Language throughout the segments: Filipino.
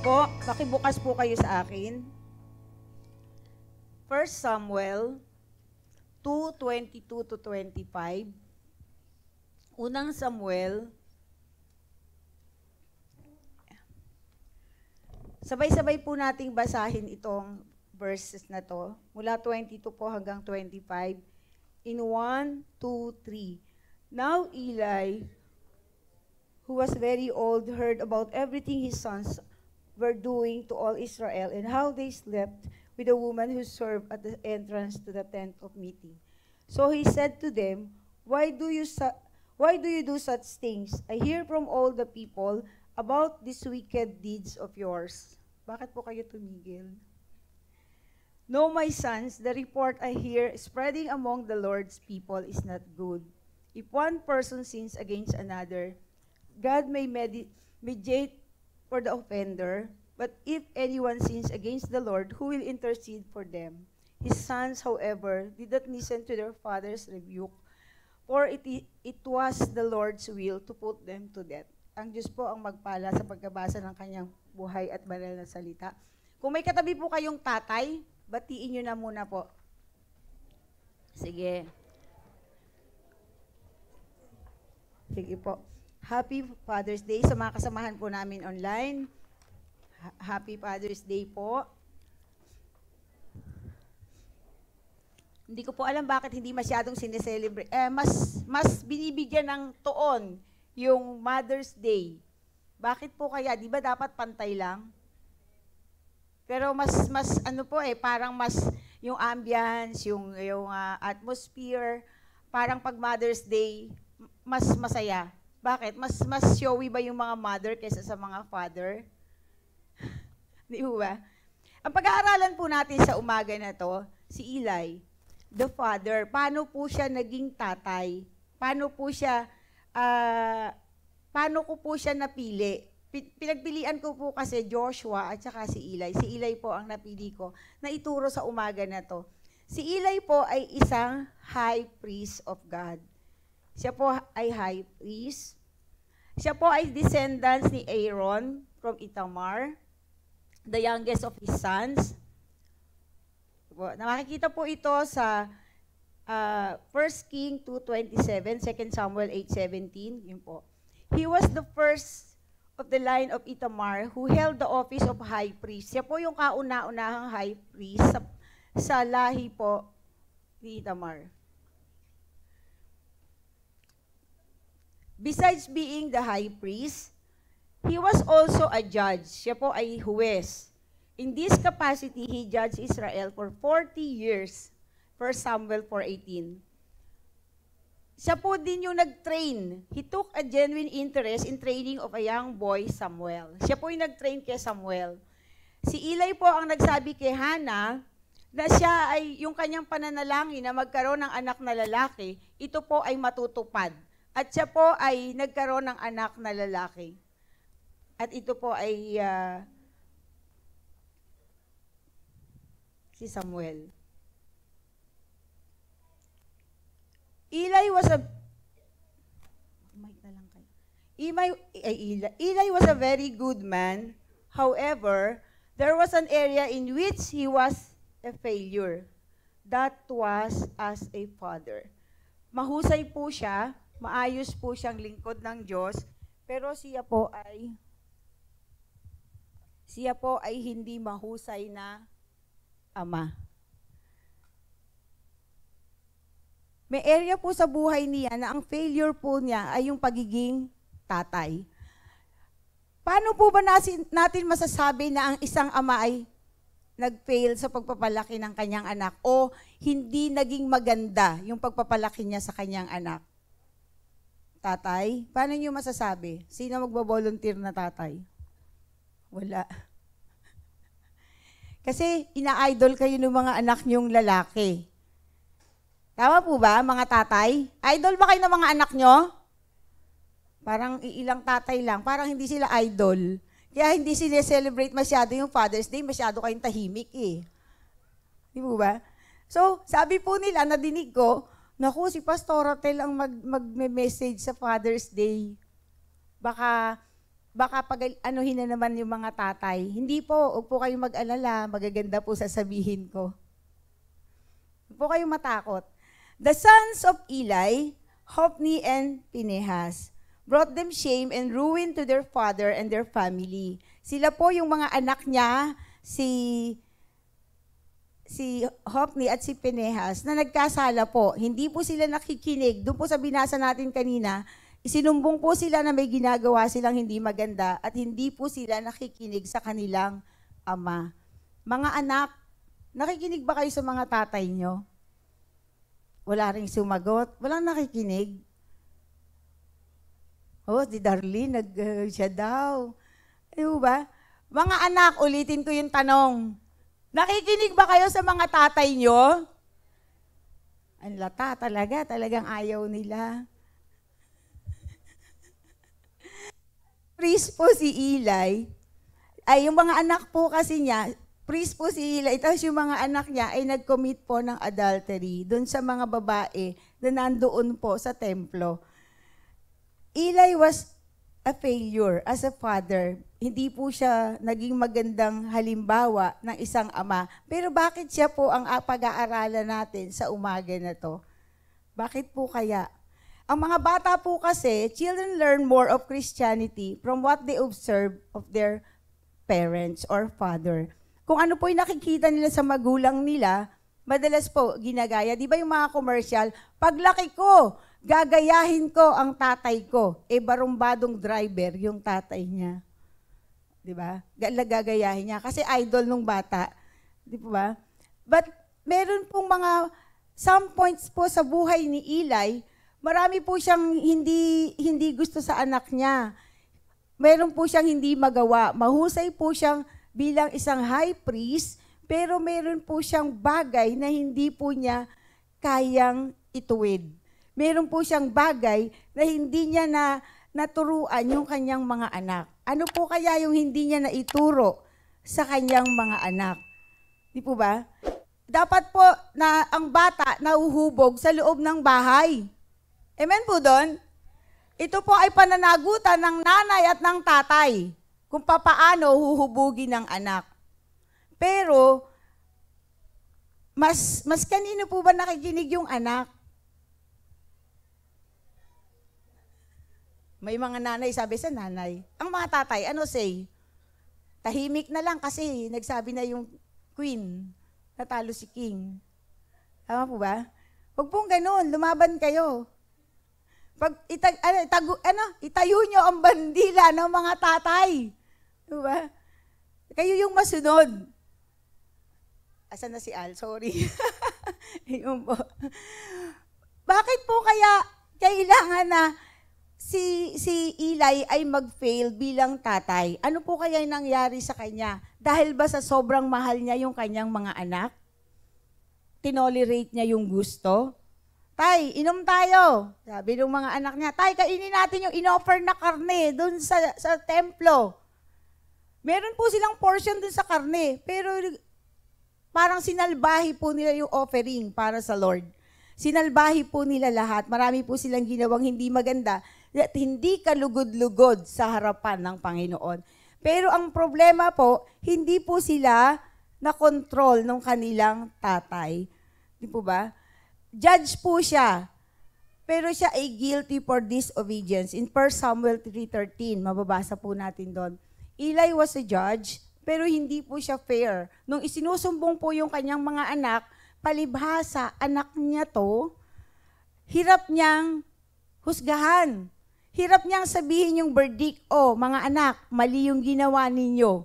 po, pakibukas po kayo sa akin. 1 Samuel 2:22 to 25. Unang Samuel. Sabay-sabay po nating basahin itong verses na to. Mula 22 po hanggang 25. In 1, 2, 3. Now Eli, who was very old, heard about everything his sons were doing to all Israel and how they slept with a woman who served at the entrance to the tent of meeting. So he said to them, Why do you do such things? I hear from all the people about these wicked deeds of yours. Bakit po kayo tumigil? No, my sons, the report I hear spreading among the Lord's people is not good. If one person sins against another, God may mediate for the offender, but if anyone sins against the Lord, who will intercede for them? His sons, however, did not listen to their father's rebuke, for it was the Lord's will to put them to death. Ang Diyos po ang magpala sa pagkabasa ng kanyang buhay at banal na salita. Kung may katabi po kayong tatay, batiin nyo na muna po. Sige. Sige po. Happy Father's Day sa mga kasamahan po namin online. Happy Father's Day po. Hindi ko po alam bakit hindi masyadong sineselebrate. Mas binibigyan ng toon yung Mother's Day. Bakit po kaya? Di ba dapat pantay lang? Pero mas ano po parang mas yung ambience, yung atmosphere, parang pag Mother's Day, mas masaya. Bakit? Mas showy ba yung mga mother kaysa sa mga father? Di ba? Ang pag-aaralan po natin sa umaga na to, si Eli, the father, paano po siya naging tatay? Paano ko po siya napili? Pinagpilian ko po kasi Joshua at saka si Eli. Si Eli po ang napili ko na ituro sa umaga na to. Si Eli po ay isang high priest of God. Siya po ay high priest. Siya po ay descendants ni Aaron from Ithamar, the youngest of his sons. Nakikita po ito sa 1 King 2:27, 2 Samuel 8:17. Yun po. He was the first of the line of Ithamar who held the office of high priest. Siya po yung kauna-unahang high priest sa lahi po ni Ithamar. Besides being the high priest, he was also a judge. Siya po ay huwes. In this capacity, he judged Israel for 40 years. 1 Samuel 4:18. Siya po din yung nag-train. He took a genuine interest in training of a young boy, Samuel. Siya po yung nag-train kay Samuel. Si Eli po ang nagsabi kay Hannah na siya ay yung kanyang pananalangin na magkaroon ng anak na lalaki, ito po ay matutupad. At siya po ay nagkaroon ng anak na lalaki. At ito po ay si Samuel. Eli was a very good man. However, there was an area in which he was a failure. That was as a father. Mahusay po siya, maayos po siyang lingkod ng Diyos, pero siya po ay hindi mahusay na ama. May area po sa buhay niya na ang failure po niya ay yung pagiging tatay. Paano po ba natin masasabi na ang isang ama ay nag-fail sa pagpapalaki ng kanyang anak o hindi naging maganda yung pagpapalaki niya sa kanyang anak? Tatay? Paano niyo masasabi? Sino magbo-volunteer na tatay? Wala. Kasi ina-idol kayo ng mga anak niyong lalaki. Tama po ba, mga tatay? Idol ba kayo ng mga anak nyo? Parang ilang tatay lang. Parang hindi sila idol. Kaya hindi sila celebrate masyado yung Father's Day. Masyado kayong tahimik eh. Di po ba? So, sabi po nila, nadinig ko, naku, si Pastor Rotel ang mag-message sa Father's Day. Baka baka anuhin na naman yung mga tatay. Hindi po, huwag po kayong mag-alala, magaganda po sasabihin ko. Huwag po kayong matakot. The sons of Eli, Hophni and Phinehas, brought them shame and ruin to their father and their family. Sila po yung mga anak niya, si Hophni at si Phinehas, na nagkasala po. Hindi po sila nakikinig. Doon po sa binasa natin kanina, isinumbong po sila na may ginagawa silang hindi maganda at hindi po sila nakikinig sa kanilang ama. Mga anak, nakikinig ba kayo sa mga tatay nyo? Wala ring sumagot. Walang nakikinig. Oh, si Darlene, siya daw. Ano ba? Mga anak, ulitin ko yung tanong. Nakikinig ba kayo sa mga tatay nyo? Ang lata talagang ayaw nila. Priest po si Eli, ay yung mga anak po kasi niya, priest po si Eli, tapos yung mga anak niya ay nag-commit po ng adultery doon sa mga babae na nandoon po sa templo. Eli was a failure as a father. Hindi po siya naging magandang halimbawa ng isang ama. Pero bakit siya po ang pag-aaralan natin sa umaga na to? Bakit po kaya? Ang mga bata po kasi, children learn more of Christianity from what they observe of their parents or father. Kung ano po yung nakikita nila sa magulang nila, madalas po ginagaya. Di ba yung mga commercial, paglaki ko, gagayahin ko ang tatay ko. Barumbadong driver yung tatay niya. Di ba? Gagayahin niya. Kasi idol nung bata. Di ba? But meron pong some points po sa buhay ni Eli, marami po siyang hindi gusto sa anak niya. Meron po siyang hindi magawa. Mahusay po siyang bilang isang high priest, pero meron po siyang bagay na hindi po niya kayang ituwid. Meron po siyang bagay na hindi niya naturuan yung kanyang mga anak. Ano po kaya yung hindi niya naituro sa kanyang mga anak? Di po ba? Dapat po na ang bata nahuhubog sa loob ng bahay. Amen po doon? Ito po ay pananagutan ng nanay at ng tatay kung papaano huhubugin ng anak. Pero, mas kanino po ba nakikinig yung anak? May mga nanay, sabi sa nanay. Ang mga tatay, ano say? Tahimik na lang kasi nagsabi na yung queen, natalo si king. Tama po ba? Huwag pong ganun, lumaban kayo. Pag itayo nyo ang bandila ng mga tatay. Diba? Kayo yung masunod. Asan na si Al? Sorry. Yun po. Bakit po kaya kailangan na si Eli ay mag-fail bilang tatay? Ano po kaya yung nangyari sa kanya? Dahil ba sa sobrang mahal niya yung kanyang mga anak? Tinolerate niya yung gusto? Tay, inom tayo. Sabi ng mga anak niya, Tay, kainin natin yung inoffer na karne doon sa templo. Meron po silang portion doon sa karne, pero parang sinalbahi po nila yung offering para sa Lord. Sinalbahi po nila lahat. Marami po silang ginawang hindi maganda at hindi kalugod-lugod sa harapan ng Panginoon. Pero ang problema po, hindi po sila na-control ng kanilang tatay. Di po ba? Judge po siya, pero siya ay guilty for disobedience. In 1 Samuel 3:13, mababasa po natin doon. Eli was a judge, pero hindi po siya fair. Nung isinusumbong po yung kanyang mga anak, palibhasa, anak niya to, hirap niyang husgahan. Hirap niyang sabihin yung verdict, mga anak, mali yung ginawa ninyo.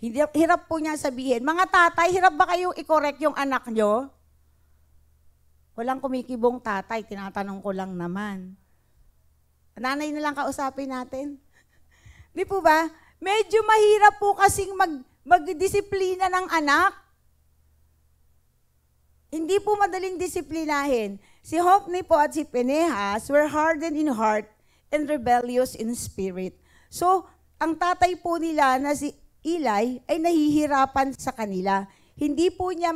Hirap po niya sabihin, mga tatay, hirap ba kayong i-correct yung anak niyo? Walang kumikibong tatay, tinatanong ko lang naman. Nanay na lang kausapin natin. Di po ba? Medyo mahirap po kasing magdisiplina ng anak. Hindi po madaling disiplinahin. Si Hophni po at si Phinehas were hardened in heart and rebellious in spirit. So, ang tatay po nila na si Eli ay nahihirapan sa kanila. Hindi po niya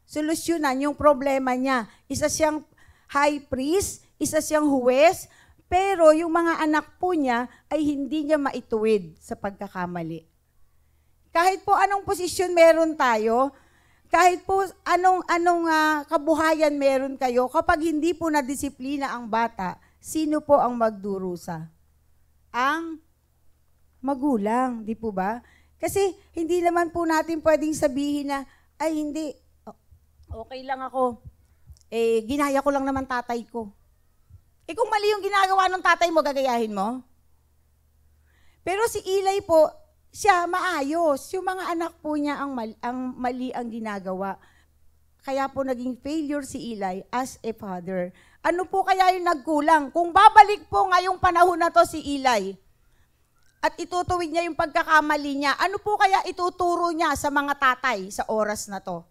solusyonan yung problema niya. Isa siyang high priest, isa siyang huwes, Pero yung mga anak po niya ay hindi niya maituwid sa pagkakamali. Kahit po anong posisyon meron tayo, kahit po anong kabuhayan meron kayo, kapag hindi po nadisiplina ang bata, sino po ang magdurusa? Ang magulang, di po ba? Kasi hindi naman po natin pwedeng sabihin na, ay hindi, okay lang ako. Ginaya ko lang naman tatay ko. Kung mali yung ginagawa ng tatay mo, gagayahin mo? Pero si Eli po, siya maayos. Yung mga anak po niya ang mali ang ginagawa. Kaya po naging failure si Eli as a father. Ano po kaya yung nagkulang? Kung babalik po ngayong panahon na to si Eli, at itutuwid niya yung pagkakamali niya, ano po kaya ituturo niya sa mga tatay sa oras na to?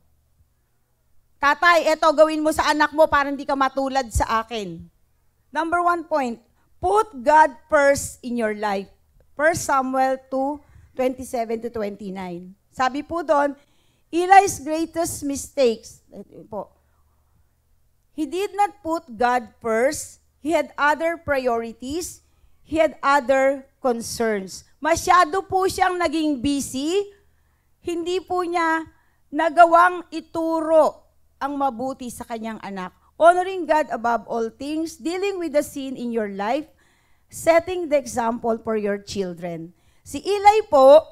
Tatay, eto gawin mo sa anak mo para hindi ka matulad sa akin. Number 1 point, put God first in your life. 1 Samuel 2:27-29. Sabi po doon, Eli's greatest mistakes, he did not put God first. He had other priorities. He had other concerns. Masyado po siyang naging busy. Hindi po niya nagawang ituro ang mabuti sa kanyang anak. Honoring God above all things, dealing with the sin in your life, setting the example for your children. Si Eli po,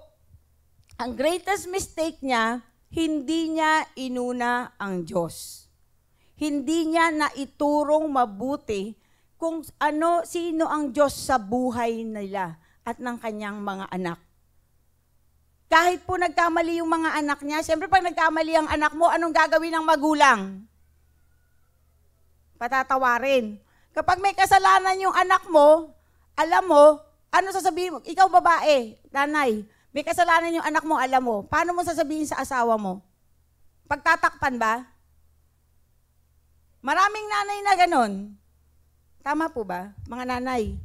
ang greatest mistake niya, hindi niya inuna ang Diyos. Hindi niya naiturong mabuti kung sino ang Diyos sa buhay nila at ng kanyang mga anak. Kahit po nagkamali yung mga anak niya, siyempre pag nagkamali ang anak mo, anong gagawin ng magulang? Patatawarin. Kapag may kasalanan yung anak mo, alam mo, ano sasabihin mo? Ikaw babae, nanay, may kasalanan yung anak mo, alam mo. Paano mo sasabihin sa asawa mo? Pagtatakpan ba? Maraming nanay na ganon. Tama po ba, mga nanay?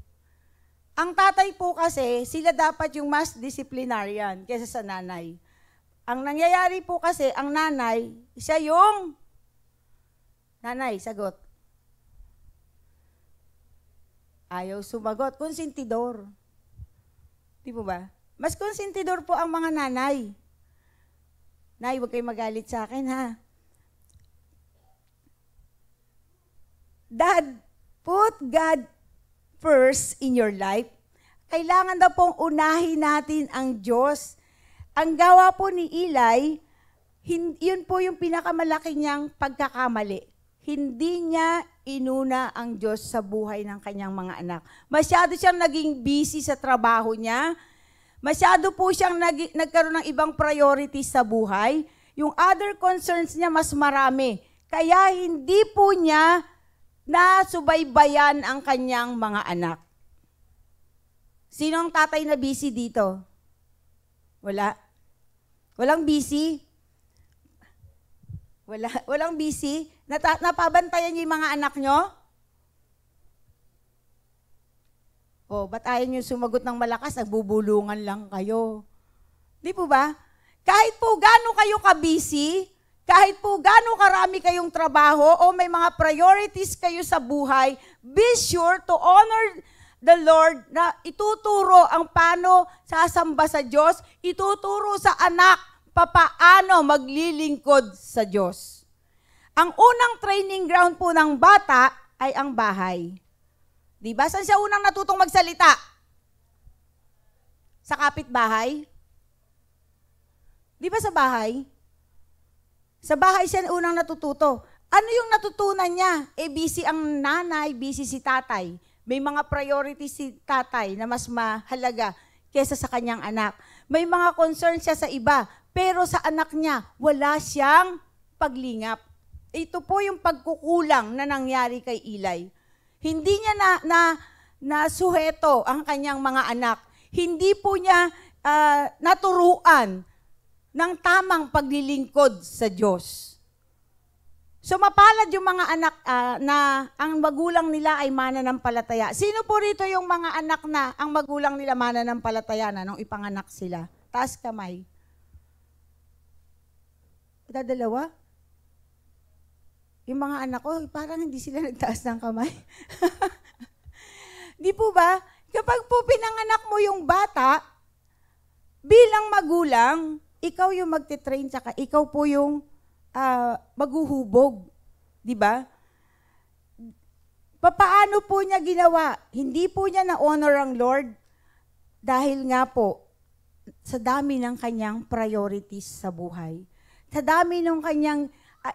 Ang tatay po kasi, sila dapat yung mas disciplinarian kaysa sa nanay. Ang nangyayari po kasi, ang nanay, siya yung nanay, sagot. Ayaw sumagot. Konsentidor. Di po ba? Mas konsentidor po ang mga nanay. Nay, huwag kayo magalit sa akin, ha? Dad, put God first in your life. Kailangan daw pong unahin natin ang Diyos. Ang gawa po ni Eli, yun po yung pinakamalaki niyang pagkakamali. Hindi niya inuna ang Diyos sa buhay ng kanyang mga anak. Masyado siyang naging busy sa trabaho niya. Masyado po siyang nagkaroon ng ibang priorities sa buhay. Yung other concerns niya mas marami. Kaya hindi po niya nasubaybayan ang kanyang mga anak. Sino ang tatay na busy dito? Wala? Walang busy? Walang busy? Napabantayan niyo yung mga anak niyo? O, ba't ayaw niyo sumagot ng malakas? Nagbubulungan lang kayo. Di po ba? Kahit po gaano kayo ka-busy, kahit po gaano karami kayong trabaho o may mga priorities kayo sa buhay, be sure to honor the Lord na ituturo ang paano sasamba sa Diyos, ituturo sa anak papaano maglilingkod sa Diyos. Ang unang training ground po ng bata ay ang bahay. Di ba? Saan siya unang natutong magsalita? Sa kapitbahay? Di ba sa bahay? Sa bahay siya unang natututo. Ano yung natutunan niya? Busy ang nanay, busy si tatay. May mga priorities si tatay na mas mahalaga kesa sa kanyang anak. May mga concern siya sa iba, pero sa anak niya, wala siyang paglingap. Ito po yung pagkukulang na nangyari kay Eli. Hindi niya nasuheto ang kanyang mga anak. Hindi po niya naturuan ng tamang paglilingkod sa Diyos. So mapalad yung mga anak na ang magulang nila ay mananampalataya. Sino po rito yung mga anak na ang magulang nila mananampalataya na nung ipanganak sila? Taas kamay. Dalawa? Yung mga anak ko, parang hindi sila nagtaas ng kamay. Di po ba? Kapag po pinanganak mo yung bata, bilang magulang, ikaw yung magte-train, tsaka ikaw po yung maghuhubog. Di ba? Papaano po niya ginawa? Hindi po niya na-honor ang Lord dahil nga po, sa dami ng kanyang priorities sa buhay. Sa dami ng kanyang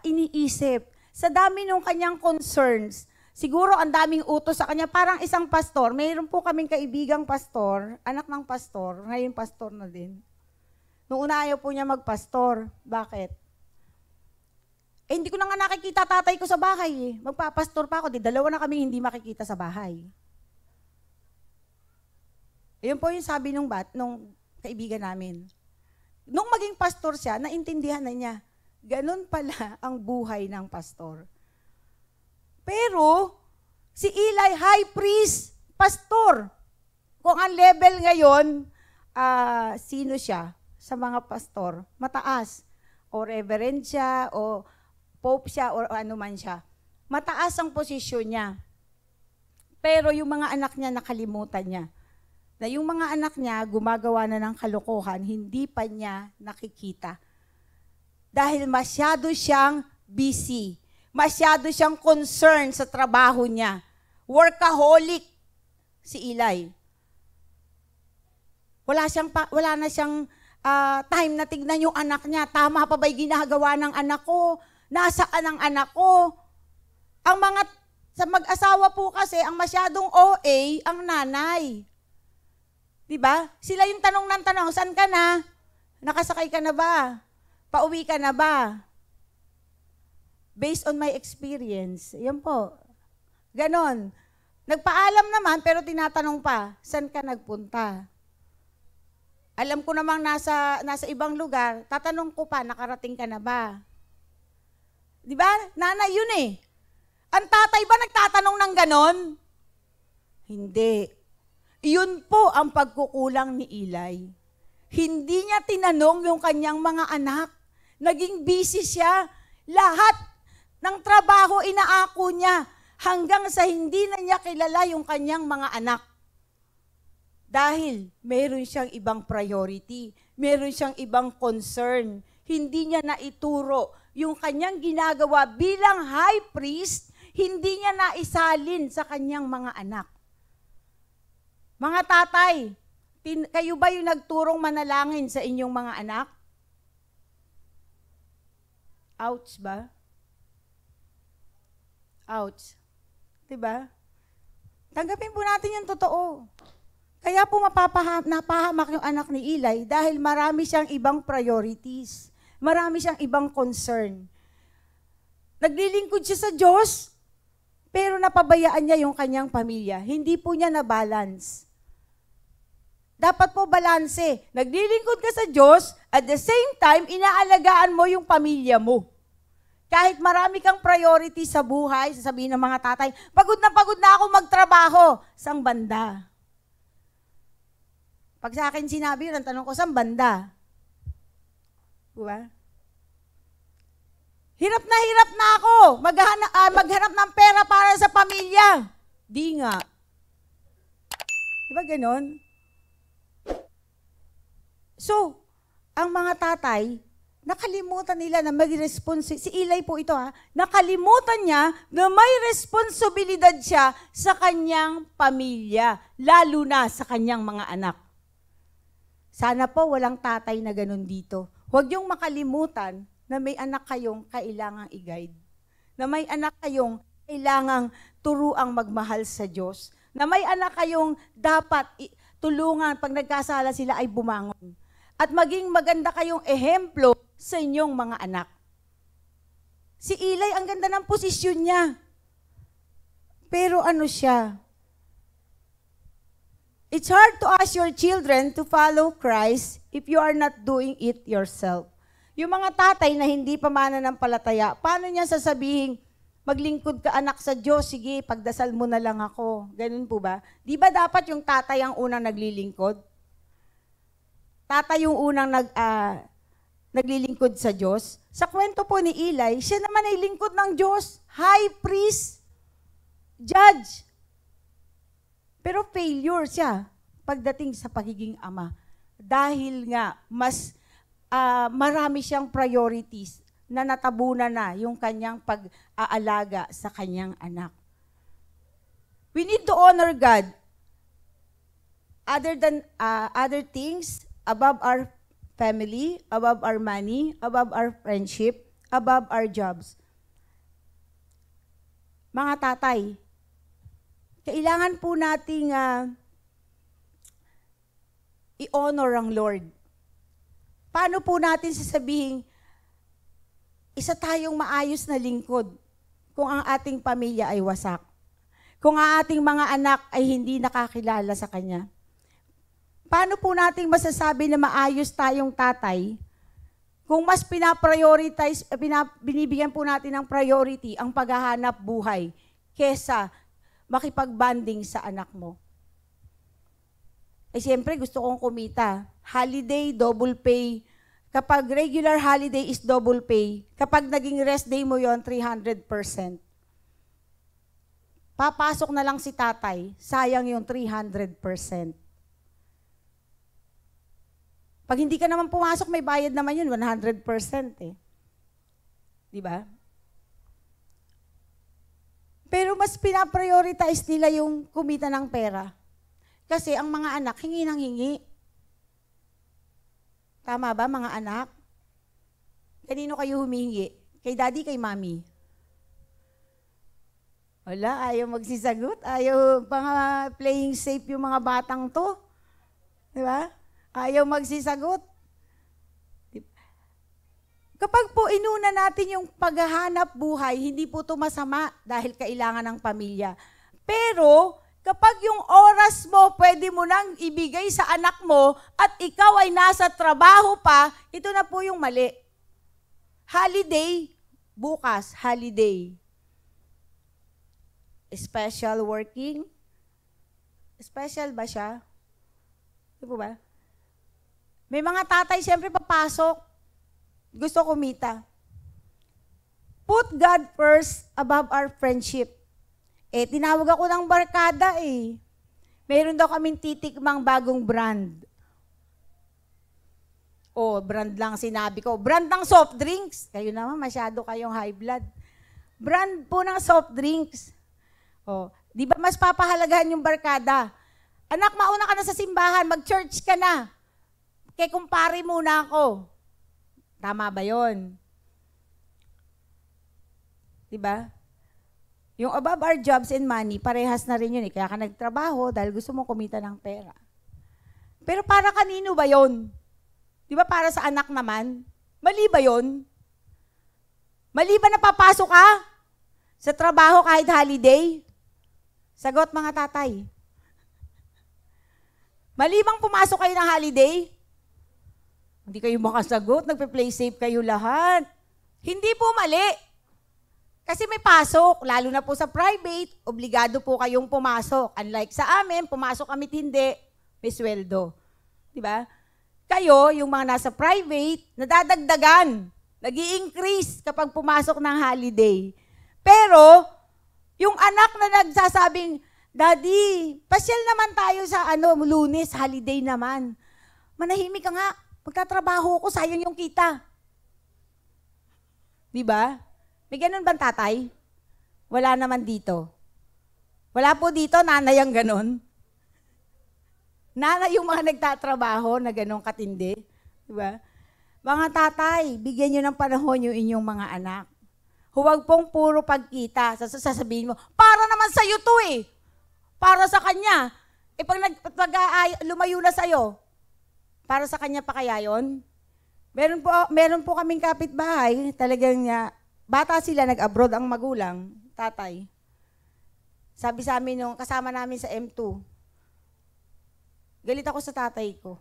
iniisip. Sa dami ng kanyang concerns. Siguro ang daming utos sa kanya. Parang isang pastor. Mayroon po kaming kaibigang pastor, anak ng pastor, ngayon pastor na din. Noong una ayaw po niya magpastor. Bakit? Hindi ko na nga nakikita tatay ko sa bahay. Magpapastor pa ako. Dalawa na kami hindi makikita sa bahay. Ayun po yung sabi nung kaibigan namin. Nung maging pastor siya, naintindihan na niya. Ganun pala ang buhay ng pastor. Pero, si Eli, high priest, pastor. Kung ang level ngayon, sino siya sa mga pastor? Mataas. O reverend siya, o pope siya, o ano man siya. Mataas ang posisyon niya. Pero yung mga anak niya, nakalimutan niya. Na yung mga anak niya, gumagawa na ng kalokohan, hindi pa niya nakikita. Dahil masyado siyang busy. Masyado siyang concerned sa trabaho niya. Workaholic si Eli. Wala na siyang time na tignan yung anak niya. Tama pa ba'y ginagawa ng anak ko? Nasaan ang anak ko? Sa mag-asawa po kasi, ang masyadong OA, ang nanay. Diba? Sila yung tanong ng tanong, saan ka na? Nakasakay ka na ba? Pauwi ka na ba? Based on my experience. Yan po. Ganon. Nagpaalam naman, pero tinatanong pa, saan ka nagpunta? Alam ko namang nasa ibang lugar, tatanong ko pa, nakarating ka na ba? Di ba? Nanay yun eh. Ang tatay ba nagtatanong ng ganon? Hindi. Iyon po ang pagkukulang ni Eli. Hindi niya tinanong yung kanyang mga anak. Naging busy siya. Lahat ng trabaho inaako niya hanggang sa hindi na niya kilala yung kanyang mga anak. Dahil meron siyang ibang priority, meron siyang ibang concern. Hindi niya naituro yung kanyang ginagawa bilang high priest, hindi niya naisalin sa kanyang mga anak. Mga tatay, kayo ba yung nagturong manalangin sa inyong mga anak? Ouch ba? Ouch. Diba? Tanggapin po natin yung totoo. Kaya po napahamak yung anak ni Eli dahil marami siyang ibang priorities. Marami siyang ibang concern. Naglilingkod siya sa Diyos, pero napabayaan niya yung kanyang pamilya. Hindi po niya na-balance. Dapat po balanse. Naglilingkod ka sa Diyos, at the same time, inaalagaan mo yung pamilya mo. Kahit marami kang priority sa buhay, sasabihin ng mga tatay, pagod na ako magtrabaho. Sang banda? Pag sa akin sinabi yun, ang tanong ko, sang banda? Diba? Hirap na ako. Maghanap ng pera para sa pamilya. Di nga. Diba ganon? So, ang mga tatay, nakalimutan nila na mag-responsibility. Si Eli po ito nakalimutan niya na may responsibilidad siya sa kanyang pamilya, lalo na sa kanyang mga anak. Sana po walang tatay na ganun dito. Huwag yung makalimutan na may anak kayong kailangang i-guide. Na may anak kayong kailangang turuang magmahal sa Diyos. Na may anak kayong dapat tulungan pag nagkasala sila ay bumangon. At maging maganda kayong ehemplo sa inyong mga anak. Si Eli, ang ganda ng posisyon niya. Pero ano siya? It's hard to ask your children to follow Christ if you are not doing it yourself. Yung mga tatay na hindi pa mananampalataya, paano niya sasabihin, maglingkod ka anak sa Diyos, sige, pagdasal mo na lang ako. Ganun po ba? Di ba dapat yung tatay ang unang naglilingkod? Tatay yung unang naglilingkod sa Diyos. Sa kwento po ni Eli, siya naman ay lingkod ng Diyos, high priest, judge. Pero failure siya pagdating sa pagiging ama. Dahil nga, marami siyang priorities na natabunan na yung kanyang pag-aalaga sa kanyang anak. We need to honor God other things above our family, above our money, above our friendship, above our jobs. Mga tatay, kailangan po nating i-honor ang Lord. Paano po natin sasabihin, isa tayong maayos na lingkod kung ang ating pamilya ay wasak? Kung ang ating mga anak ay hindi nakakilala sa Kanya? Paano po natin masasabi na maayos tayong tatay kung mas binibigyan po natin ng priority ang paghahanap buhay kesa makipag-bonding sa anak mo? Eh siyempre gusto kong kumita. Holiday, double pay. Kapag regular holiday is double pay. Kapag naging rest day mo yon 300%. Papasok na lang si tatay, sayang yung 300%. Pag hindi ka naman pumasok, may bayad naman yun, 100% eh. Di ba? Pero mas pinaprioritize nila yung kumita ng pera. Kasi ang mga anak, hingi ng hingi. Tama ba, mga anak? Kanino kayo humihingi? Kay daddy, kay mommy? Wala, ayaw magsisagot. Ayaw playing safe yung mga batang to. Di ba? Ayaw magsisagot. Kapag po inuna natin yung paghahanap buhay, hindi po ito masama dahil kailangan ng pamilya. Pero, kapag yung oras mo, pwede mo nang ibigay sa anak mo at ikaw ay nasa trabaho pa, ito na po yung mali. Holiday, bukas, holiday. Special working? Special ba siya? Di po ba? May mga tatay, siyempre papasok. Gusto kumita. Put God first above our friendship. Eh, tinawag ako ng barkada eh. Meron daw kaming titikmang bagong brand. Oh, brand lang sinabi ko. Brand ng soft drinks. Kayo naman, masyado kayong high blood. Brand po ng soft drinks. Oh, di ba mas papahalagahan yung barkada? Anak, mauna ka na sa simbahan, mag-church ka na. Kaya kumpare muna ako. Tama ba yon? Di ba? Yung above our jobs and money, parehas na rin yun eh. Kaya ka nagtrabaho dahil gusto mo kumita ng pera. Pero para kanino ba yon? Di ba para sa anak naman? Mali ba yon? Mali ba na papasok ka sa trabaho kahit holiday? Sagot mga tatay. Mali bang pumasok kayo ng holiday? Hindi kayo makasagot, nagpe-play safe kayo lahat. Hindi po mali. Kasi may pasok, lalo na po sa private, obligado po kayong pumasok. Unlike sa amin, pumasok kami hindi, may sweldo. Diba? Kayo, yung mga nasa private, nadadagdagan, nag-i-increase kapag pumasok ng holiday. Pero, yung anak na nagsasabing, Daddy, pasyal naman tayo sa Lunes, holiday naman. Manahimik ka nga, magtatrabaho ko, sayang yung kita. Diba? May ganun bang tatay? Wala naman dito. Wala po dito, nanay ang ganun. Nanay yung mga nagtatrabaho na ganun katindi. Diba? Mga tatay, bigyan nyo ng panahon yung inyong mga anak. Huwag pong puro pagkita. Sasabihin mo, para naman sa'yo to eh. Para sa kanya. Eh pag lumayo na sa'yo, para sa kanya pa kaya yun? Meron po kaming kapitbahay, talagang bata sila, nag-abroad ang magulang, tatay. Sabi sa amin nung kasama namin sa M2, galit ako sa tatay ko.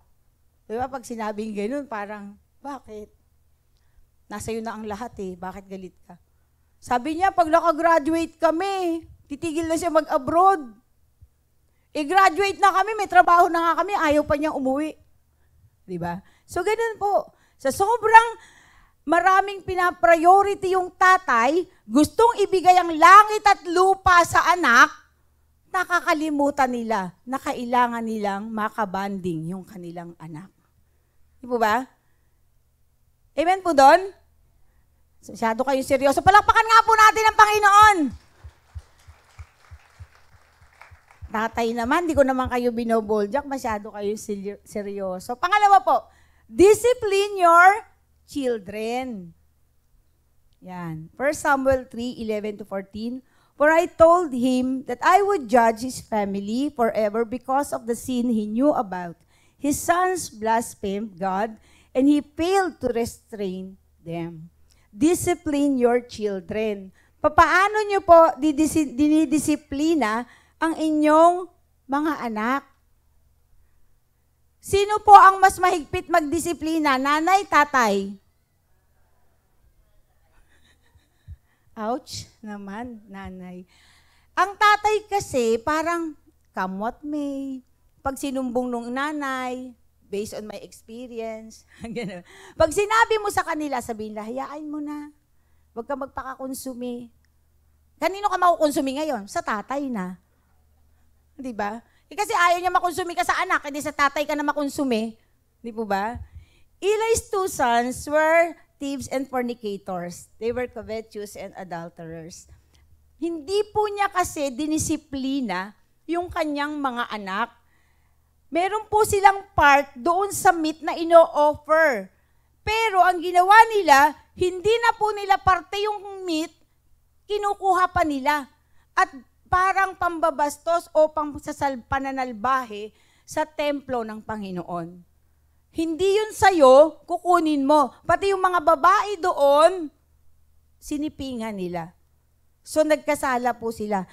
Diba pag sinabing ganun, parang, bakit? Nasa iyo na ang lahat eh, bakit galit ka? Sabi niya, pag nakagraduate kami, titigil na siya mag-abroad. I-graduate na kami, may trabaho na nga kami, ayaw pa niyang umuwi. Diba? So ganun po. Sa sobrang maraming pinapriority yung tatay, gustong ibigay ang langit at lupa sa anak, nakakalimutan nila na kailangan nilang makabanding yung kanilang anak. Di po ba? Amen po doon? Masyado kayo seryoso. Palakpakan nga po natin ang Panginoon. Tatay naman, di ko naman kayo binoboljak. Masyado kayo seryoso. Pangalawa po, discipline your children. Yan. 1 Samuel 3:11-14. For I told him that I would judge his family forever because of the sin he knew about. His sons blasphemed God, and he failed to restrain them. Discipline your children. Papaano nyo po dinidisiplina ang inyong mga anak? Sino po ang mas mahigpit magdisiplina? Nanay, tatay? Ouch naman, nanay. Ang tatay kasi parang come what may. Pag sinumbong nung nanay, based on my experience, ganun. Pag sinabi mo sa kanila, sabihin nila, hayaan mo na. Huwag ka magpakakonsumi. Kanino ka makukonsumi ngayon? Sa tatay na. Di ba? Kasi ayaw niya makonsumi ka sa anak, hindi sa tatay ka na makonsumi. Di po ba? Eli's two sons were thieves and fornicators. They were covetous and adulterers. Hindi po niya kasi dinisiplina yung kanyang mga anak. Meron po silang part doon sa meat na ino-offer. Pero ang ginawa nila, hindi na po nila parte yung meat, kinukuha pa nila. At parang pambabastos o pananalbahe sa templo ng Panginoon. Hindi yun sa'yo, kukunin mo. Pati yung mga babae doon, sinipingan nila. So nagkasala po sila.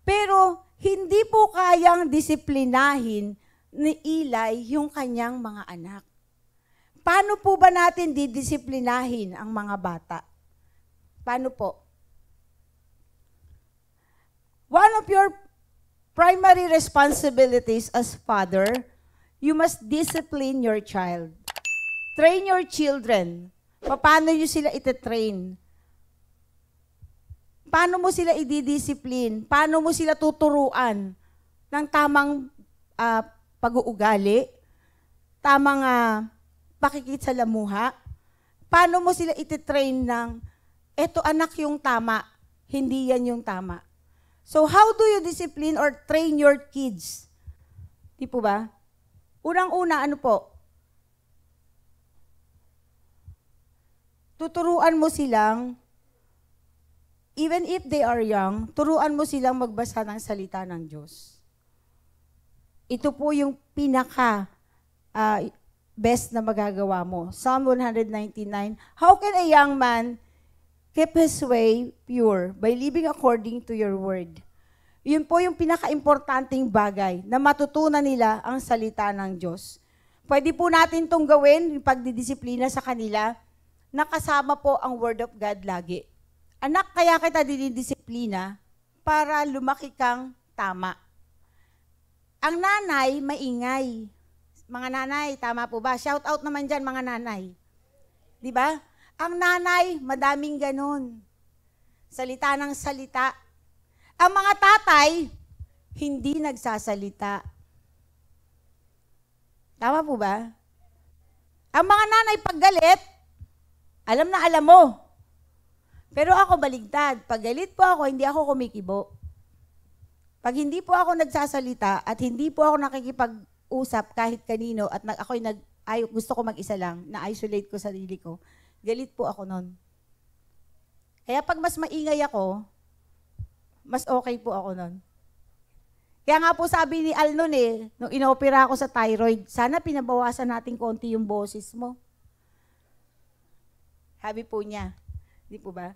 Pero hindi po kayang disiplinahin ni Eli yung kanyang mga anak. Paano po ba natin didisiplinahin ang mga bata? Paano po? One of your primary responsibilities as father, you must discipline your child. Train your children. Paano nyo sila ititrain? Paano mo sila ididisiplin? Paano mo sila tuturuan ng tamang pag-uugali, tamang pakikitsalamuha? Paano mo sila ititrain ng, eto anak yung tama, hindi yan yung tama? So how do you discipline or train your kids? Di po ba? Unang-una, ano po? Tuturuan mo silang, even if they are young, turuan mo silang magbasa ng salita ng Diyos. Ito po yung pinaka best na magagawa mo. Psalm 199, how can a young man keep his way pure by living according to your word? Yun po yung pinaka-importanting bagay na matutunan nila ang salita ng Diyos. Pwede po natin itong gawin, yung pagdidisiplina sa kanila, nakasama po ang word of God lagi. Anak, kaya kita dinidisiplina para lumaki kang tama. Ang nanay, maingay. Mga nanay, tama po ba? Shout out naman dyan, mga nanay. Di ba? Ang nanay, madaming ganon. Salita ng salita. Ang mga tatay, hindi nagsasalita. Tama po ba? Ang mga nanay, pag galit, alam na alam mo. Pero ako baligtad. Pag galit po ako, hindi ako kumikibo. Pag hindi po ako nagsasalita at hindi po ako nakikipag-usap kahit kanino at gusto ko mag-isa lang, na-isolate ko sarili ko, galit po ako nun. Kaya pag mas maingay ako, mas okay po ako nun. Kaya nga po sabi ni Al nun nung inopera ako sa thyroid, sana pinabawasan natin konti yung boses mo. Sabi po niya. Di po ba?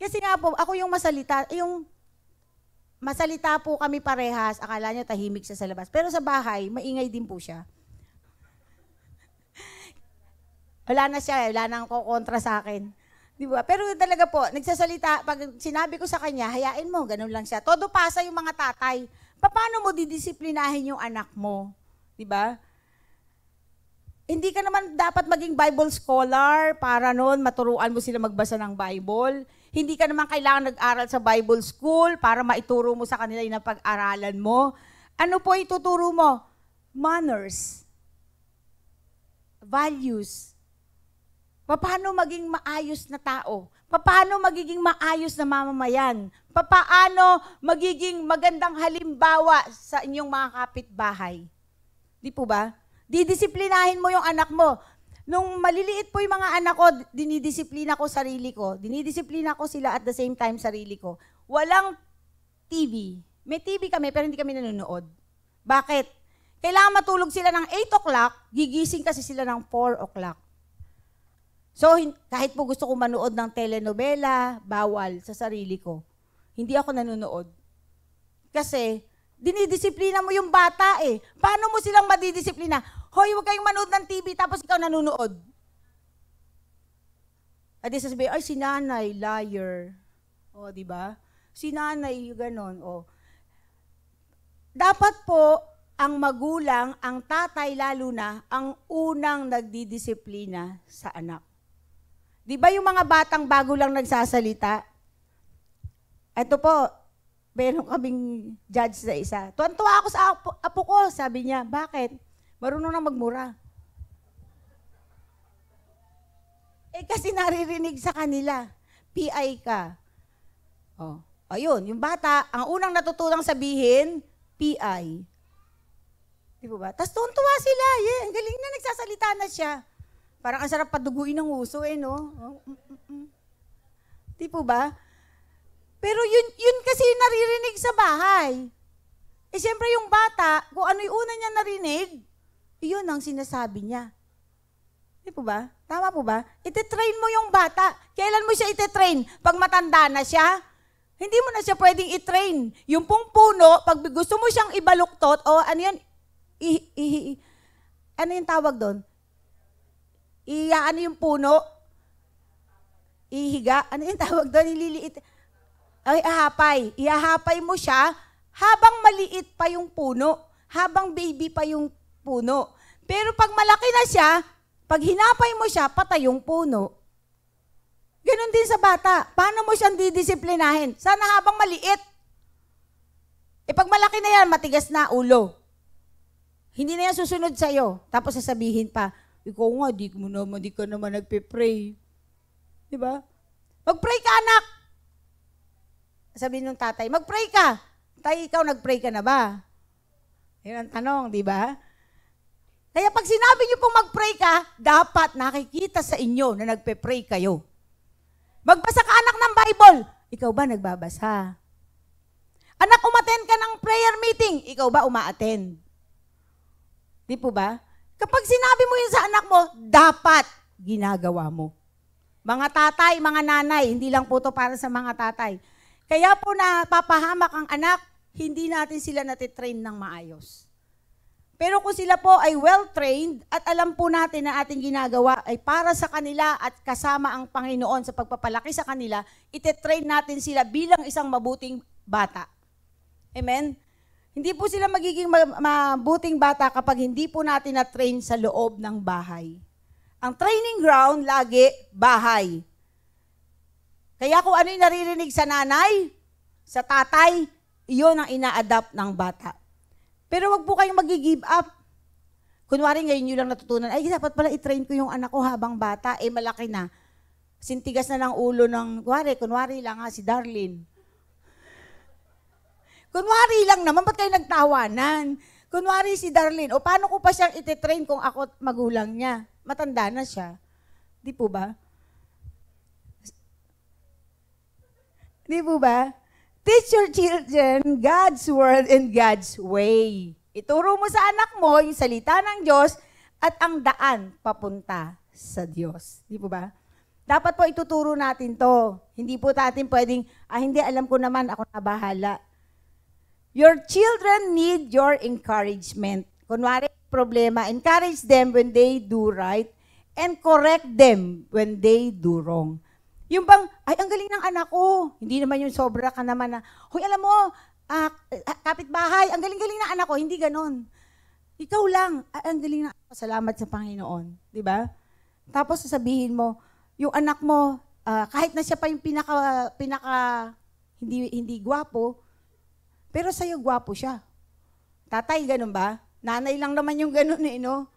Kasi nga po, ako yung masalita po kami parehas, akala niya tahimik siya sa labas. Pero sa bahay, maingay din po siya. Wala na siya, wala nang kukontra sa akin. Di ba? Pero talaga po, nagsasalita, pag sinabi ko sa kanya, hayain mo, ganun lang siya. Todo pasa yung mga tatay. Paano mo didisiplinahin yung anak mo? Di ba? Hindi ka naman dapat maging Bible scholar para noon maturuan mo sila magbasa ng Bible. Hindi ka naman kailangan nag-aral sa Bible school para maituro mo sa kanila yung pag-aralan mo. Ano po ituturo mo? Manners. Values. Paano maging maayos na tao? Paano magiging maayos na mamamayan? Paano magiging magandang halimbawa sa inyong mga kapitbahay? Di po ba? Didisiplinahin mo yung anak mo. Nung maliliit po yung mga anak ko, dinidisiplina ko sarili ko. Dinidisiplina ko sila at the same time sarili ko. Walang TV. May TV kami pero hindi kami nanonood. Bakit? Kailangan matulog sila ng 8 o'clock, gigising kasi sila ng 4 o'clock. So, kahit po gusto ko manood ng telenovela, bawal sa sarili ko. Hindi ako nanonood. Kasi, dinidisiplina mo yung bata eh. Paano mo silang madidisiplina? Hoy, huwag kayong manood ng TV tapos ikaw nanonood. At di sasabihin, ay si nanay, liar. O, di ba? Si nanay, ganon. O. Dapat po, ang magulang, ang tatay lalo na, ang unang nagdidisiplina sa anak. Di ba yung mga batang bago lang nagsasalita? Ito po, meron kaming judge na isa. Tuwan-tuwa ako sa apo ko, sabi niya. Bakit? Marunong na magmura. Kasi naririnig sa kanila. PI ka. Oh. Ayun, yung bata, ang unang natutulang sabihin, PI. Di ba? Tapos tuwan-tuwa sila. Yeah, ang galing na, nagsasalita na siya. Parang ang sarap paduguin ng uso no? Di po ba? Pero yun kasi naririnig sa bahay. Siyempre yung bata, kung ano yung una niya narinig, iyon ang sinasabi niya. Di po ba? Tama po ba? Ite-train mo yung bata. Kailan mo siya ite-train? Pag matanda na siya? Hindi mo na siya pwedeng i-train. Yung pong puno, pag gusto mo siyang ibaluktot, o ano yan, ano yung tawag doon? Ano yung puno? Ihiga? Ano yung tawag doon? Ililiit. Ay, ahapay. Ihahapay mo siya habang maliit pa yung puno. Habang baby pa yung puno. Pero pag malaki na siya, pag hinapay mo siya, patay yung puno. Ganon din sa bata. Paano mo siyang didisiplinahin? Sana habang maliit. Pag malaki na yan, matigas na ulo. Hindi na yan susunod sa'yo. Tapos sasabihin pa, ikaw nga, di ka naman nagpe-pray. Diba? Mag-pray ka, anak! Sabihin ng tatay, mag-pray ka. Tay, ikaw nag-pray ka na ba? Yan ang tanong, di ba? Kaya pag sinabi niyo pong mag-pray ka, dapat nakikita sa inyo na nagpe-pray kayo. Magbasa ka, anak, ng Bible. Ikaw ba nagbabasa? Anak, umattend ka ng prayer meeting. Ikaw ba uma-attend? Di po ba? Kapag sinabi mo yun sa anak mo, dapat ginagawa mo. Mga tatay, mga nanay, hindi lang po to para sa mga tatay. Kaya po napapahamak ang anak, hindi natin sila natitrain ng maayos. Pero kung sila po ay well-trained at alam po natin na ating ginagawa ay para sa kanila at kasama ang Panginoon sa pagpapalaki sa kanila, ititrain natin sila bilang isang mabuting bata. Amen? Hindi po sila magiging mabuting bata kapag hindi po natin na-train sa loob ng bahay. Ang training ground, lagi, bahay. Kaya kung ano yung naririnig sa nanay, sa tatay, iyon ang ina-adapt ng bata. Pero wag po kayong mag-give up. Kunwari ngayon nyo lang natutunan, ay dapat pala i-train ko yung anak ko habang bata, malaki na. Sintigas na ng ulo ng, kunwari lang si Darlene. Kunwari lang naman, ba't kayo nagtawanan? Kunwari si Darlene, paano ko pa siyang iti-train kung ako magulang niya? Matanda na siya. Di po ba? Di po ba? Teach your children God's word and God's way. Ituro mo sa anak mo yung salita ng Diyos at ang daan papunta sa Diyos. Di po ba? Dapat po ituturo natin to. Hindi po natin pwedeng, hindi, alam ko naman, ako na bahala. Your children need your encouragement. Kunwari, problema, encourage them when they do right and correct them when they do wrong. Yung bang, ay, ang galing ng anak ko. Hindi naman yung sobra ka naman na, hoy, alam mo, kapitbahay, ang galing-galing ng anak ko. Hindi ganon. Ikaw lang, ang galing ng anak ko. Salamat sa Panginoon. Di ba? Tapos sasabihin mo, yung anak mo, kahit na siya pa yung pinaka hindi gwapo, pero sa'yo gwapo siya. Tatay, ganun ba? Nanay lang naman yung ganun eh, no?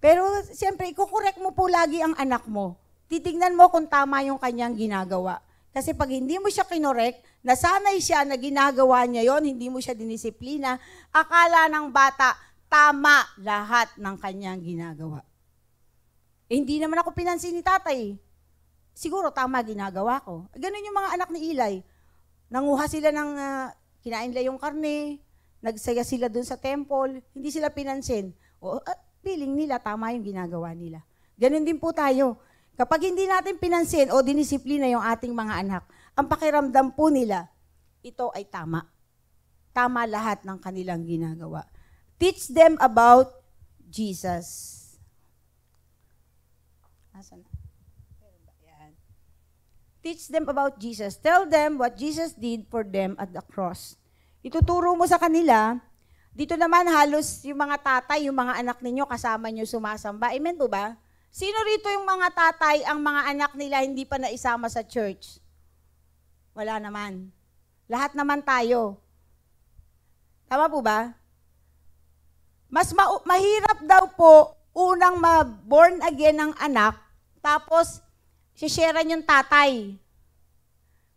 Pero siyempre, ikukorek mo po lagi ang anak mo. Titignan mo kung tama yung kanyang ginagawa. Kasi pag hindi mo siya kinorek, nasanay siya na ginagawa niya yon, hindi mo siya dinisiplina, akala ng bata, tama lahat ng kanyang ginagawa. Hindi naman ako pinansin ni tatay. Siguro tama ginagawa ko. Ganun yung mga anak ni Eli. Nanguha sila ng, kinain nila yung karne, nagsaya sila dun sa temple, hindi sila pinansin. Feeling nila, tama yung ginagawa nila. Ganun din po tayo. Kapag hindi natin pinansin o dinisiplina yung ating mga anak, ang pakiramdam po nila, ito ay tama. Tama lahat ng kanilang ginagawa. Teach them about Jesus. Asan na? Teach them about Jesus. Tell them what Jesus did for them at the cross. Ituturo mo sa kanila. Dito naman halos yung mga tatay, yung mga anak ninyo, kasama nyo sumasamba. Amen po ba? Sino rito yung mga tatay, ang mga anak nila hindi pa naisama sa church? Wala naman. Lahat naman tayo. Tama po ba? Mas mahirap daw po unang ma-born again ng anak, tapos sisharean yung tatay.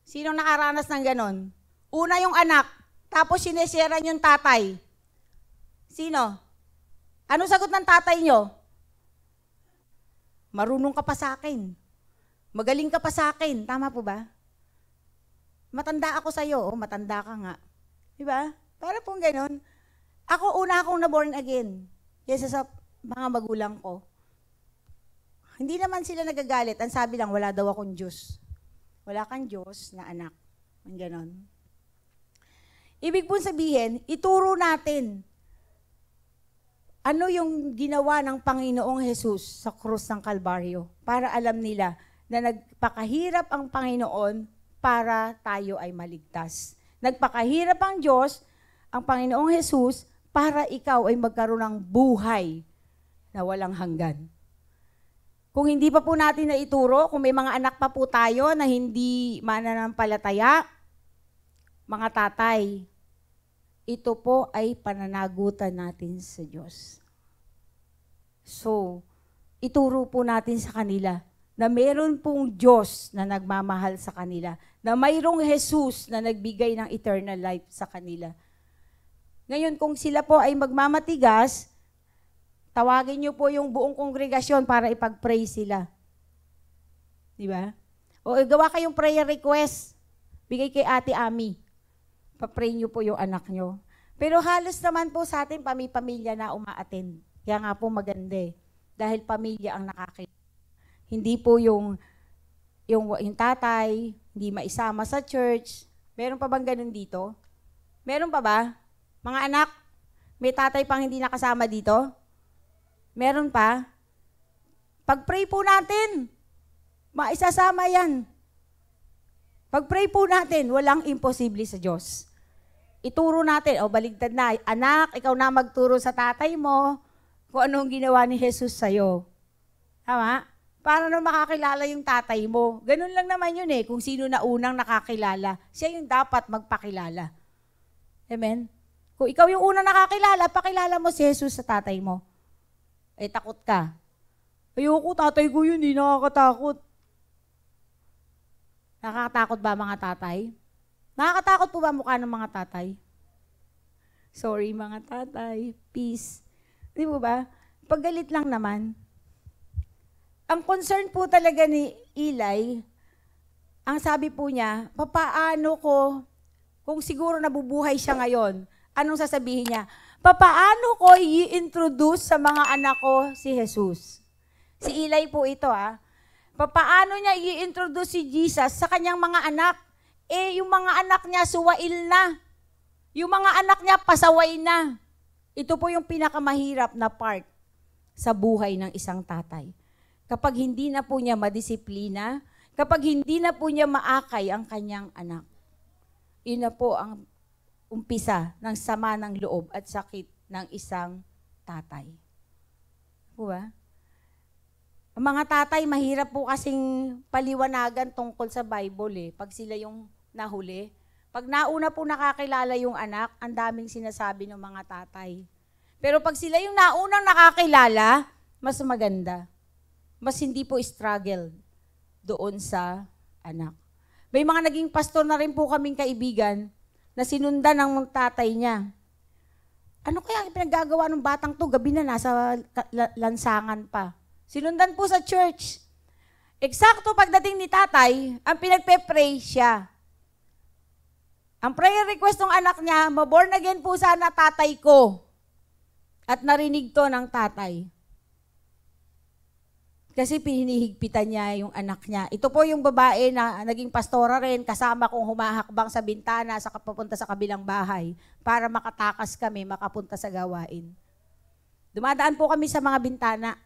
Sinong nakaranas ng ganon? Una yung anak, tapos sinesharean yung tatay. Sino? Anong sagot ng tatay nyo? Marunong ka pa sa akin. Magaling ka pa sa akin. Tama po ba? Matanda ako sa'yo. O, matanda ka nga. Diba? Para pong ganon. Una akong na-born again. Kesa sa mga magulang ko. Hindi naman sila nagagalit. Ang sabi lang, wala daw akong Diyos. Wala kang Diyos na anak. Ang ganon. Ibig pong sabihin, ituro natin ano yung ginawa ng Panginoong Jesus sa krus ng Kalbaryo para alam nila na nagpakahirap ang Panginoon para tayo ay maligtas. Nagpakahirap ang Diyos, ang Panginoong Jesus, para ikaw ay magkaroon ng buhay na walang hanggan. Kung hindi pa po natin naituro, kung may mga anak pa po tayo na hindi mananampalataya, mga tatay, ito po ay pananagutan natin sa Diyos. So, ituro po natin sa kanila na meron pong Diyos na nagmamahal sa kanila, na mayroong Jesus na nagbigay ng eternal life sa kanila. Ngayon, kung sila po ay magmamatigas, tawagin niyo po yung buong kongregasyon para ipag-pray sila. Di ba? O gawa kayong prayer request, bigay kay Ate Ami. Pa-pray niyo po yung anak niyo. Pero halos naman po sa atin, pamilya na uma-attend. Kaya nga po maganda eh. Dahil pamilya ang nakakita. Hindi po yung tatay, hindi maisama sa church. Meron pa bang ganun dito? Meron pa ba? Mga anak, may tatay pang hindi nakasama dito? Meron pa? Pag-pray po natin, maisasama yan. Pag-pray po natin, walang imposible sa Diyos. Ituro natin, baligtad na, anak, ikaw na magturo sa tatay mo kung anong ginawa ni Jesus sa'yo. Tama? Para na makakilala yung tatay mo. Ganun lang naman yun eh, kung sino na unang nakakilala, siya yung dapat magpakilala. Amen? Kung ikaw yung unang nakakilala, pakilala mo si Jesus sa tatay mo. Takot ka. Ayoko, tatay ko yun, hindi nakakatakot. Nakakatakot ba mga tatay? Nakakatakot po ba mukha ng mga tatay? Sorry mga tatay, peace. Di po ba? Paggalit lang naman. Ang concern po talaga ni Eli, ang sabi po niya, papaano ko, kung siguro nabubuhay siya ngayon, anong sasabihin niya? Papaano ko i-introduce sa mga anak ko si Jesus? Si Eli po ito Papaano niya i-introduce si Jesus sa kanyang mga anak? Yung mga anak niya suwail na. Yung mga anak niya pasaway na. Ito po yung pinakamahirap na part sa buhay ng isang tatay. Kapag hindi na po niya madisiplina, kapag hindi na po niya maakay ang kanyang anak, yun na po ang umpisa ng sama ng loob at sakit ng isang tatay. Po ba? Ang mga tatay, mahirap po kasing paliwanagan tungkol sa Bible pag sila yung nahuli. Pag nauna po nakakilala yung anak, ang daming sinasabi ng mga tatay. Pero pag sila yung naunang nakakilala, mas maganda. Mas hindi po struggle doon sa anak. May mga naging pastor na rin po kaming kaibigan na sinundan ng tatay niya. Ano kaya ang pinaggagawa ng batang to? Gabi na nasa lansangan pa. Sinundan po sa church. Eksakto pagdating ni tatay, ang pinagpe-pray siya. Ang prayer request ng anak niya, maborn again po sana tatay ko. At narinig to ng tatay. Kasi pinihigpitan niya yung anak niya. Ito po yung babae na naging pastora rin, kasama kong humahakbang sa bintana sa papunta sa kabilang bahay para makatakas kami, makapunta sa gawain. Dumadaan po kami sa mga bintana.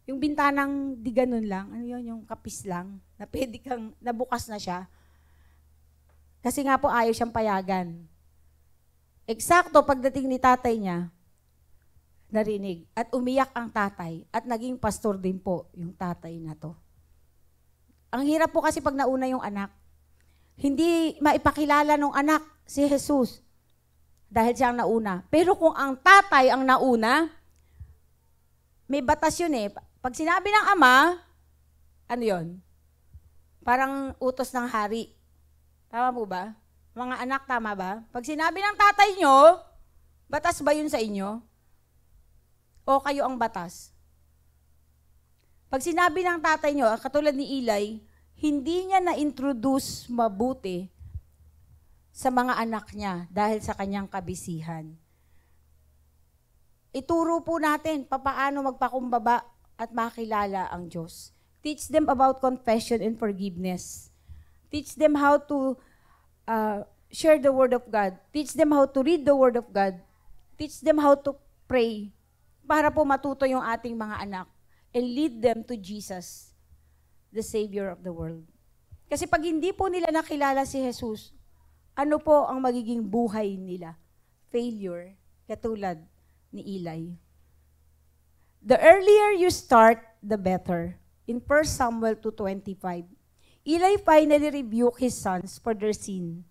Yung bintanang di ganun lang, ano yun, yung kapis lang, na pwede kang, nabukas na siya. Kasi nga po ayaw siyang payagan. Eksakto pagdating ni tatay niya, narinig. At umiyak ang tatay. At naging pastor din po yung tatay na to. Ang hirap po kasi pag nauna yung anak. Hindi maipakilala ng anak si Jesus. Dahil siya ang nauna. Pero kung ang tatay ang nauna, may batas yun Pag sinabi ng ama, ano yun? Parang utos ng hari. Tama po ba? Mga anak, tama ba? Pag sinabi ng tatay nyo, batas ba yun sa inyo? O kayo ang batas? Pag sinabi ng tatay nyo, katulad ni Eli, hindi niya na-introduce mabuti sa mga anak niya dahil sa kanyang kabisihan. Ituro po natin papaano magpakumbaba at makilala ang Diyos. Teach them about confession and forgiveness. Teach them how to share the Word of God. Teach them how to read the Word of God. Teach them how to pray para po matuto yung ating mga anak and lead them to Jesus, the Savior of the world. Kasi pag hindi po nila nakilala si Jesus, ano po ang magiging buhay nila? Failure, katulad ni Eli. The earlier you start, the better. In 1 Samuel 2:25, Eli finally rebuked his sons for their sin,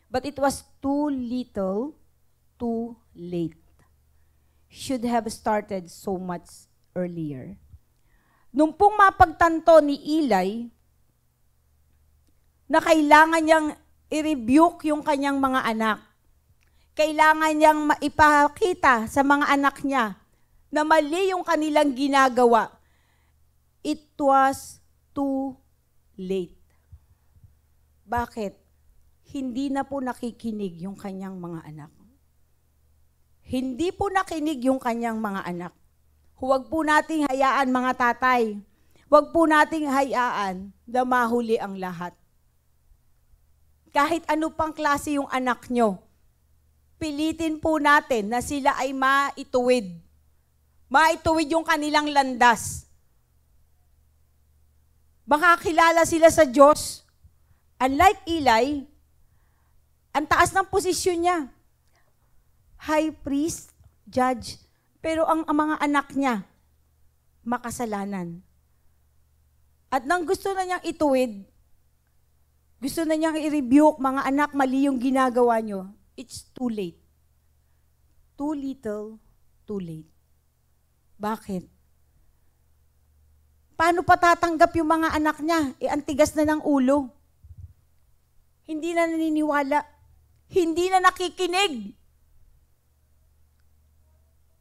but it was too little, too late. Should have started so much earlier. Nung pong mapagtanto ni Eli na kailangan niyang i-rebuke yung kanyang mga anak, kailangan niyang maipakita sa mga anak niya na mali yung kanilang ginagawa, it was too late. Bakit? Hindi na po nakikinig yung kanyang mga anak. Hindi po nakinig yung kanyang mga anak. Huwag po nating hayaan mga tatay. Huwag po nating hayaan na mahuli ang lahat. Kahit ano pang klase yung anak nyo, pilitin po natin na sila ay maituwid. Maituwid yung kanilang landas. Makakilala sila sa Diyos. Unlike Eli, ang taas ng posisyon niya. High priest, judge, pero ang mga anak niya, makasalanan. At nang gusto na niyang ituwid, gusto na niyang i-rebuke, mga anak, mali yung ginagawa niyo, it's too late. Too little, too late. Bakit? Paano patatanggap yung mga anak niya? Ang tigas na ng ulo. Hindi na naniniwala. Hindi na nakikinig.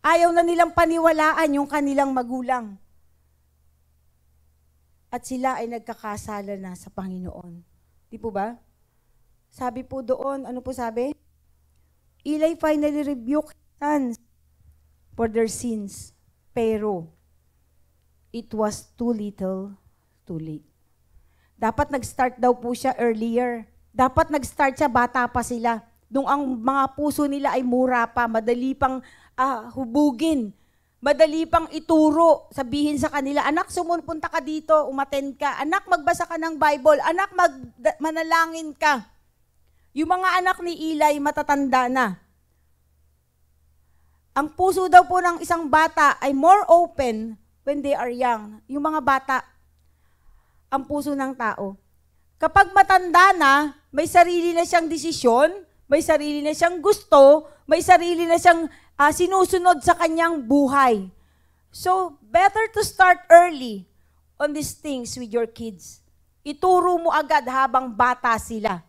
Ayaw na nilang paniwalaan yung kanilang magulang. At sila ay nagkakasala na sa Panginoon. Di po ba? Sabi po doon, ano po sabi? Eli finally rebuked his sons for their sins. Pero, it was too little, too late. Dapat nag-start daw po siya earlier. Dapat nag-start siya, bata pa sila. Nung ang mga puso nila ay mura pa, madali pang hubugin, madali pang ituro, sabihin sa kanila, anak, sumupunta ka dito, umattend ka, anak, magbasa ka ng Bible, anak, manalangin ka. Yung mga anak ni Eli, matatanda na. Ang puso daw po ng isang bata ay more open when they are young. Yung mga bata, ang puso ng tao. Kapag matanda na, may sarili na siyang desisyon, may sarili na siyang gusto, may sarili na siyang sinusunod sa kanyang buhay. So, better to start early on these things with your kids. Ituro mo agad habang bata sila.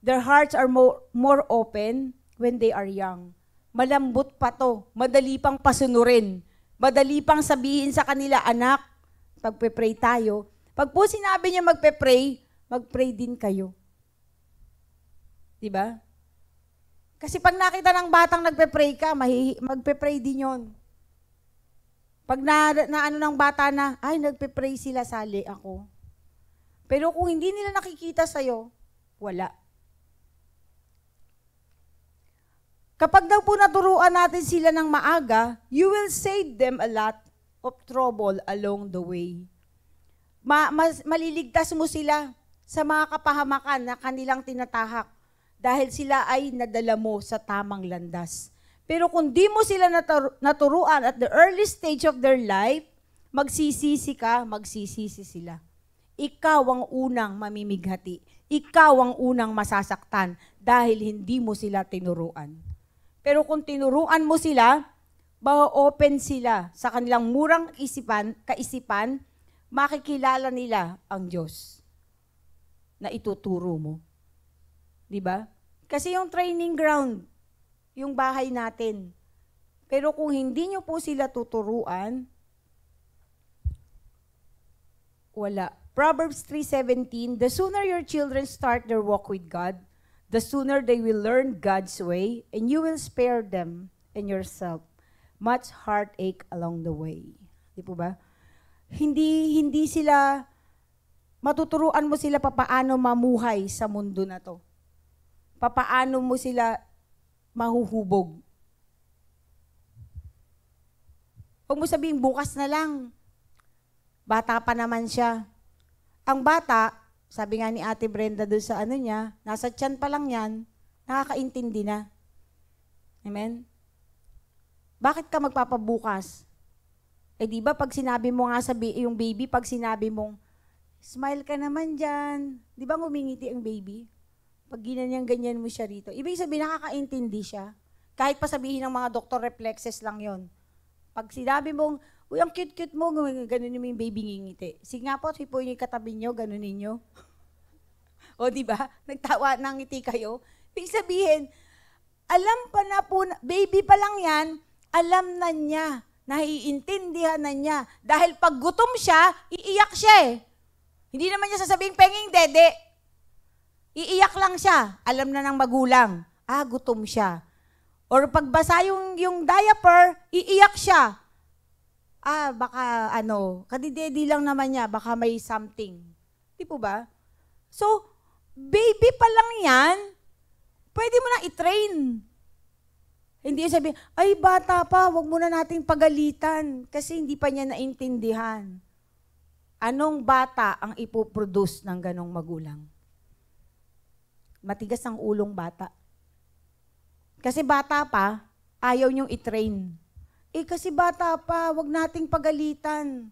Their hearts are more open when they are young. Malambot pa to, madali pang pasunurin, madali pang sabihin sa kanila, anak, pagpe-pray tayo. Pag po sinabi niya magpe-pray, mag-pray din kayo. Diba? Kasi pag nakita ng batang nagpe-pray ka, magpe-pray din yon. Pag na ano ng bata na, ay, nagpe-pray sila, sali ako. Pero kung hindi nila nakikita sa'yo, wala. Kapag daw po naturuan natin sila ng maaga, you will save them a lot of trouble along the way. Maliligtas mo sila sa mga kapahamakan na kanilang tinatahak dahil sila ay nadala mo sa tamang landas. Pero kung di mo sila naturuan at the early stage of their life, magsisisi ka, magsisisi sila. Ikaw ang unang mamimighati. Ikaw ang unang masasaktan dahil hindi mo sila tinuruan. Pero kung tinuruan mo sila, ma-open sila sa kanilang murang kaisipan, makikilala nila ang Diyos na ituturo mo. Diba? Kasi yung training ground, yung bahay natin. Pero kung hindi nyo po sila tuturuan, wala. Proverbs 3:17, the sooner your children start their walk with God, the sooner they will learn God's way, and you will spare them and yourself much heartache along the way. Di po ba? Hindi sila, matuturuan mo sila papaano mamuhay sa mundo na to. Papaano mo sila mahuhubog. Huwag mo sabihin, bukas na lang. Bata pa naman siya. Ang bata, sabi nga ni Ate Brenda doon sa ano niya, nasa tiyan pa lang yan, nakakaintindi na. Amen? Bakit ka magpapabukas? Eh di ba pag sinabi mo nga yung baby, pag sinabi mong, smile ka naman dyan. Di ba ngumingiti ang baby? Pag ganyan mo siya rito. Ibig sabihin, nakakaintindi siya. Kahit pa sabihin ng mga doktor, reflexes lang yon. Pag sinabi mong, uy, ang cute-cute mo, ganunin mo yung baby ngingiti. Sige nga po, si po yung katabi nyo, ganunin nyo. O di ba? Nagtawa ng ngiti kayo. Ibig sabihin, alam pa na po, baby pa lang yan, alam na niya, naiintindihan na niya. Dahil pag gutom siya, iiyak siya eh. Hindi naman niya sasabing, penging dede. Iiyak lang siya. Alam na ng magulang. Gutom siya. Or pagbasa yung diaper, iiyak siya. Baka kadidedi lang naman niya, baka may something. Di po ba? So, baby pa lang yan, pwede mo na i-train. Hindi sabihin, ay bata pa, wag mo na nating pagalitan kasi hindi pa niya naintindihan. Anong bata ang ipoproduce ng ganong magulang? Matigas ang ulong bata. Kasi bata pa, ayaw niyong i-train. Kasi bata pa, wag nating pagalitan.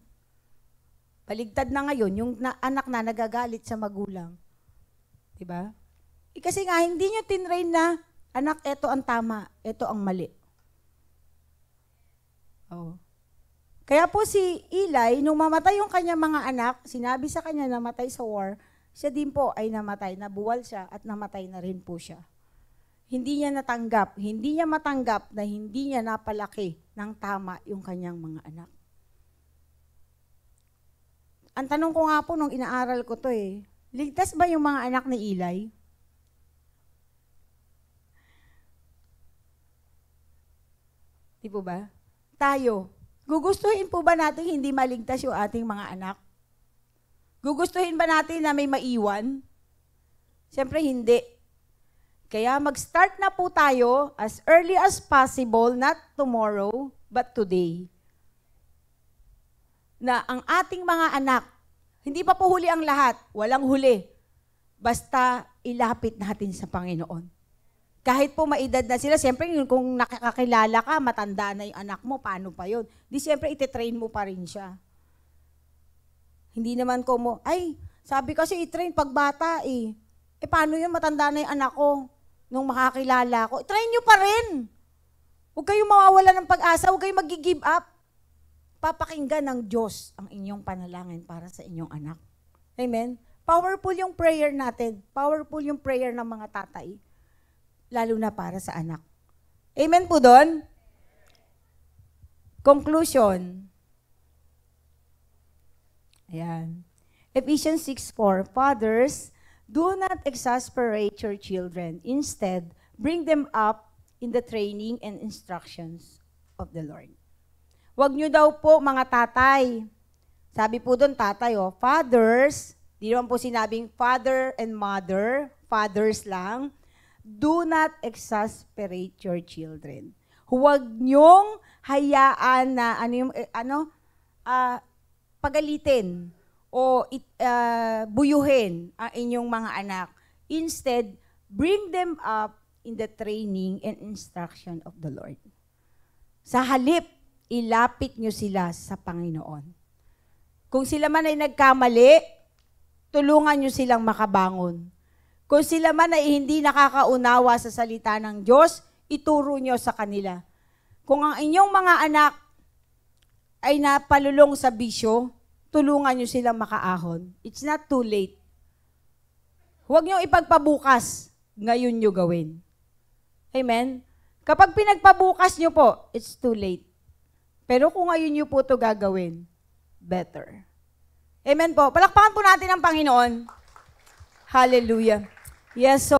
Baligtad na ngayon, yung anak na nagagalit sa magulang. Diba? Kasi nga, hindi niyo tinrain na, anak, eto ang tama, eto ang mali. Oh. Kaya po si Eli, nung mamatay yung kanyang mga anak, sinabi sa kanya na matay sa war, siya din po ay namatay, nabuwal siya at namatay na rin po siya. Hindi niya matanggap na hindi niya napalaki ng tama yung kanyang mga anak. Ang tanong ko nga po nung inaaral ko to ligtas ba yung mga anak ni Eli? Di po ba? Tayo, gugustuhin po ba natin hindi maligtas yung ating mga anak? Gugustuhin ba natin na may maiwan? Siyempre hindi. Kaya mag-start na po tayo as early as possible, not tomorrow, but today. Na ang ating mga anak, hindi pa po huli ang lahat, walang huli. Basta ilapit natin sa Panginoon. Kahit po maedad na sila, siyempre kung nakakakilala ka, matanda na yung anak mo, paano pa yun? Di siyempre ititrain mo pa rin siya. Hindi naman ko mo, ay, sabi kasi i-train pag bata eh. Eh paano yun, matanda na yung anak ko nung makakilala ko? I-train nyo pa rin. Huwag kayong mawawala ng pag-asa, huwag kayong mag-give up. Papakinggan ng Diyos ang inyong panalangin para sa inyong anak. Amen? Powerful yung prayer natin. Powerful yung prayer ng mga tatay. Lalo na para sa anak. Amen po doon? Conclusion. Ayan. Ephesians 6:4, Fathers, do not exasperate your children. Instead, bring them up in the training and instructions of the Lord. Huwag nyo daw po mga tatay. Sabi po doon tatay, fathers, di naman po sinabing father and mother, fathers lang. Do not exasperate your children. Huwag nyong hayaan na pagalitin o buyuhin ang inyong mga anak. Instead, bring them up in the training and instruction of the Lord. Sa halip, ilapit nyo sila sa Panginoon. Kung sila man ay nagkamali, tulungan nyo silang makabangon. Kung sila man ay hindi nakakaunawa sa salita ng Diyos, ituro nyo sa kanila. Kung ang inyong mga anak ay napalulong sa bisyo, tulungan nyo silang makaahon. It's not too late. Huwag nyo ipagpabukas, ngayon nyo gawin. Amen? Kapag pinagpabukas nyo po, it's too late. Pero kung ngayon nyo po ito gagawin, better. Amen po. Palakpakan po natin ang Panginoon. Hallelujah. Yes, so